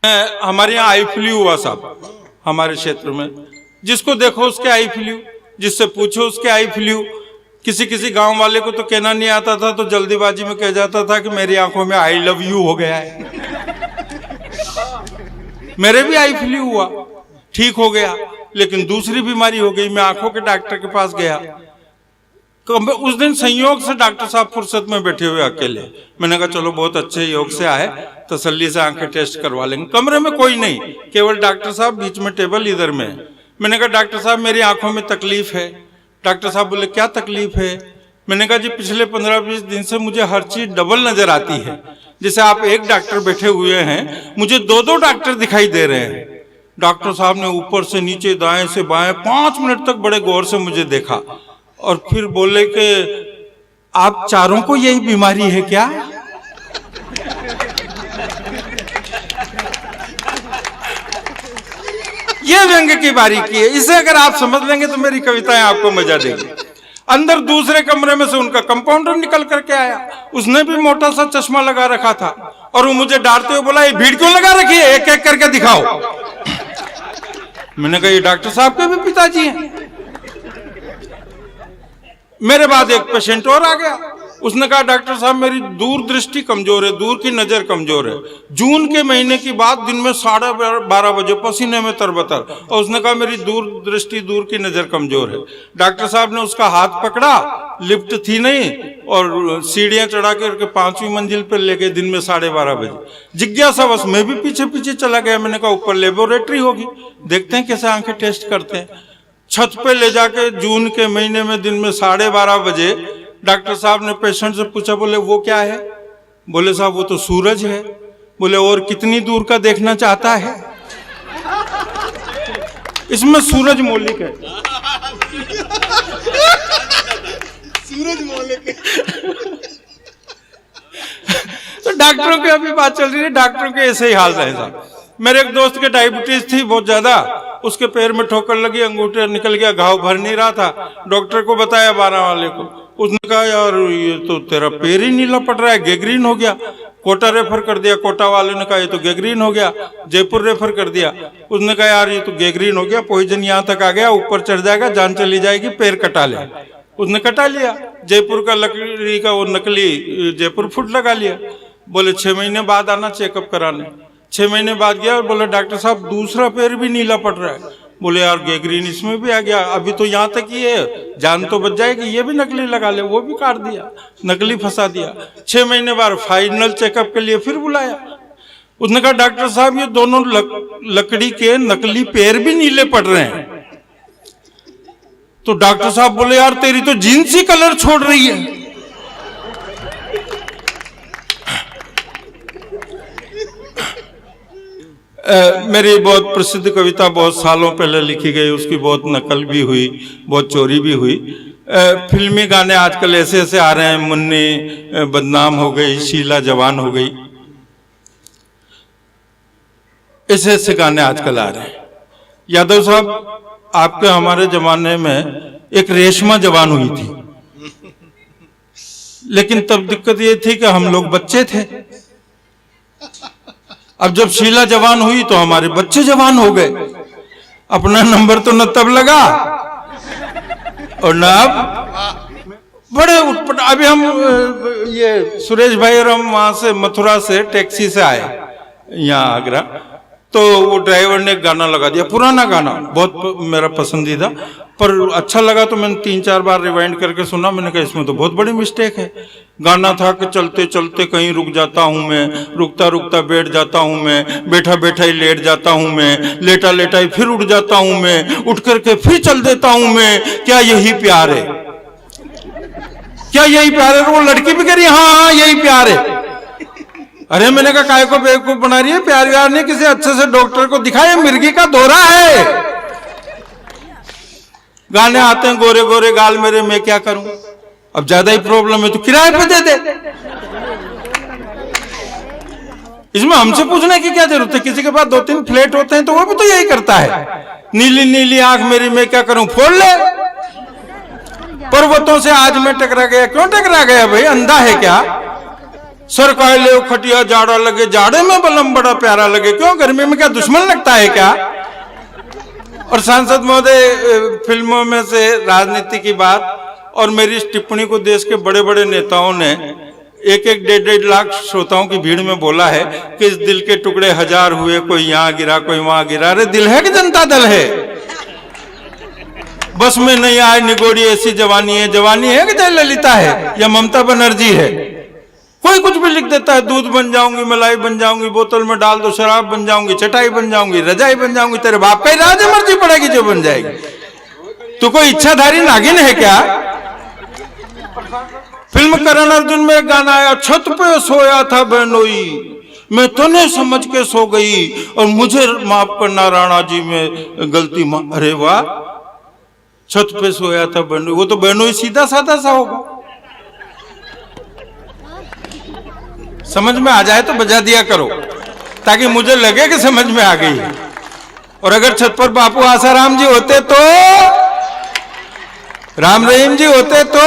हमारे यहाँ eye flu हुआ साहब, हमारे क्षेत्र में जिसको देखो उसके आई फ्लू, जिससे पूछो उसके आई फ्लू। किसी किसी गांव वाले को तो कहना नहीं आता था तो जल्दीबाजी में कह जाता था कि मेरी आंखों में आई लव यू हो गया है। मेरे भी आई फ्लू हुआ, ठीक हो गया, लेकिन दूसरी बीमारी हो गई। मैं आंखों के डॉक्टर के पास गया, उस दिन संयोग से डॉक्टर साहब फुर्सत में बैठे हुए अकेले। मैंने कहा चलो बहुत अच्छे योग से आए, तसल्ली से आंखें टेस्ट करवा लेंगे। कमरे में कोई नहीं, केवल डॉक्टर साहब, बीच में टेबल इधर में। मैंने कहा डॉक्टर साहब मेरी आंखों में तकलीफ है। डॉक्टर साहब बोले क्या तकलीफ है? मैंने कहा जी पिछले 15-20 दिन से मुझे हर चीज डबल नजर आती है। जैसे आप एक डॉक्टर बैठे हुए हैं, मुझे 2-2 डॉक्टर दिखाई दे रहे हैं। डॉक्टर साहब ने ऊपर से नीचे, दाएं से बाएं 5 मिनट तक बड़े गौर से मुझे देखा और फिर बोले कि आप चारों को यही बीमारी है क्या? ये व्यंग्य की बारीकी है, इसे अगर आप समझ लेंगे तो मेरी कविताएं आपको मजा देगी। अंदर दूसरे कमरे में से उनका कंपाउंडर निकल करके आया, उसने भी मोटा सा चश्मा लगा रखा था और वो मुझे डांटते हुए बोला ये भीड़ क्यों लगा रखी है, एक एक करके दिखाओ। मैंने कहा ये डॉक्टर साहब के भी पिताजी हैं। मेरे बाद एक पेशेंट और आ गया, उसने कहा डॉक्टर साहब मेरी दूर दृष्टि कमजोर है, दूर की नजर कमजोर है। जून के महीने की बात, दिन में 12:30 बजे पसीने में तरबतर, और उसने कहा मेरी दूर दृष्टि, दूर की नजर कमजोर है। डॉक्टर साहब ने उसका हाथ पकड़ा, लिफ्ट थी नहीं, और सीढ़ियां चढ़ा के 5वीं मंजिल पर ले गए दिन में 12:30 बजे। जिज्ञासावश मैं भी पीछे पीछे चला गया। मैंने कहा ऊपर लेबोरेटरी होगी, देखते हैं कैसे आंखें टेस्ट करते हैं। छत पे ले जाके जून के महीने में दिन में 12:30 बजे डॉक्टर साहब ने पेशेंट से पूछा, बोले वो क्या है? बोले साहब वो तो सूरज है। बोले और कितनी दूर का देखना चाहता है? इसमें सूरज मौलिक है। सूरज मौलिक है। तो डॉक्टरों की अभी बात चल रही है, डॉक्टरों के ऐसे ही हाल है साहब। मेरे एक दोस्त के डायबिटीज थी बहुत ज्यादा, उसके पैर में ठोकर लगी, अंगूठा निकल गया, घाव भर नहीं रहा था। डॉक्टर को बताया 12 वाले को, उसने कहा यार ये तो तेरा पैर ही नीला पड़ रहा है, गैंग्रीन हो गया। कोटा रेफर कर दिया, कोटा वाले ने कहा ये तो गैंग्रीन हो गया। जयपुर रेफर कर दिया, उसने कहा यार ये तो गैंग्रीन हो गया, पॉइजन यहाँ तक आ गया, ऊपर चढ़ जाएगा, जान चली जाएगी, पैर कटा ले। उसने कटा लिया, जयपुर का लकड़ी का वो नकली जयपुर फुट लगा लिया। बोले 6 महीने बाद आना चेकअप कराने। 6 महीने बाद गया और बोले डॉक्टर साहब दूसरा पैर भी नीला पड़ रहा है। बोले यार गैंग्रीन इसमें भी आ गया, अभी तो यहाँ तक ही है, जान तो बच जाएगी, ये भी नकली लगा ले। वो भी काट दिया, नकली फंसा दिया। 6 महीने बाद फाइनल चेकअप के लिए फिर बुलाया। उसने कहा डॉक्टर साहब ये दोनों लकड़ी के नकली पैर भी नीले पड़ रहे हैं। तो डॉक्टर साहब बोले यार तेरी तो जीन्स ही कलर छोड़ रही है। मेरी बहुत प्रसिद्ध कविता बहुत सालों पहले लिखी गई, उसकी बहुत नकल भी हुई, बहुत चोरी भी हुई। फिल्मी गाने आजकल ऐसे ऐसे आ रहे हैं, मुन्नी बदनाम हो गई, शीला जवान हो गई, ऐसे ऐसे गाने आजकल आ रहे हैं। यादव साहब आपके हमारे जमाने में एक रेशमा जवान हुई थी, लेकिन तब दिक्कत ये थी कि हम लोग बच्चे थे। अब जब शीला जवान हुई तो हमारे बच्चे जवान हो गए। अपना नंबर तो न तब लगा और न अब बड़े उठपट। अभी हम ये सुरेश भाई और हम वहां से मथुरा से टैक्सी से आए यहाँ आगरा, तो वो ड्राइवर ने एक गाना लगा दिया, पुराना गाना, बहुत मेरा पसंदीदा, पर अच्छा लगा तो मैंने 3-4 बार रिवाइंड करके सुना। मैंने कहा इसमें तो बहुत बड़ी मिस्टेक है। गाना था कि चलते चलते कहीं रुक जाता हूँ मैं, रुकता रुकता बैठ जाता हूँ मैं, बैठा बैठा ही लेट जाता हूँ मैं, लेटा लेटा ही फिर उठ जाता हूँ मैं, उठ करके फिर चल देता हूँ मैं। क्या यही प्यार है? क्या यही प्यार है? वो लड़की भी कह रही हाँ यही प्यार है। अरे मैंने कहा काय को बेवकूफ बना रही है, प्यार व्यार नहीं, किसी अच्छे से डॉक्टर को दिखाए, मिर्गी का दौरा है। गाने आते हैं गोरे गोरे गाल मेरे, मैं क्या करूं, अब ज्यादा ही प्रॉब्लम है तो किराए पे दे दे। इसमें हमसे पूछने की क्या जरूरत है? किसी के पास 2-3 फ्लैट होते हैं तो वो भी तो यही करता है, नीली नीली आंख मेरी, मैं क्या करूं, फोड़ ले। पर्वतों से आज मैं टकरा गया। क्यों टकरा गया भाई, अंधा है क्या? सर काय ले खटिया जाड़ा लगे, जाड़े में बलम बड़ा प्यारा लगे, क्यों गर्मी में क्या दुश्मन लगता है क्या? और सांसद महोदय, फिल्मों में से राजनीति की बात और मेरी इस टिप्पणी को देश के बड़े बड़े नेताओं ने 1-1 लाख श्रोताओं की भीड़ में बोला है कि इस दिल के टुकड़े हजार हुए, कोई यहाँ गिरा कोई वहां गिरा। अरे दिल है कि जनता दल है? बस में नहीं आए निगोड़ी ऐसी जवानी है, जवानी है कि जयललिता है या ममता बनर्जी है? कोई कुछ भी लिख देता है, दूध बन जाऊंगी, मलाई बन जाऊंगी, बोतल में डाल दो शराब बन जाऊंगी, चटाई बन जाऊंगी, रजाई बन जाऊंगी, तेरे बाप का ही राज है, मर्जी पड़ेगी जो बन जाएगी। तू कोई इच्छाधारी नागिन है क्या? फिल्म करण अर्जुन में एक गाना आया, छत पे सोया था बहनोई, मैं तने समझ के सो गई और मुझे माफ करना राणा जी में गलती। अरे वाह, छत पे सोया था बहनोई, वो तो बहनोई सीधा साधा सा होगा। समझ में आ जाए तो बजा दिया करो ताकि मुझे लगे कि समझ में आ गई। और अगर छत पर बापू आसाराम जी होते तो, राम रहीम जी होते तो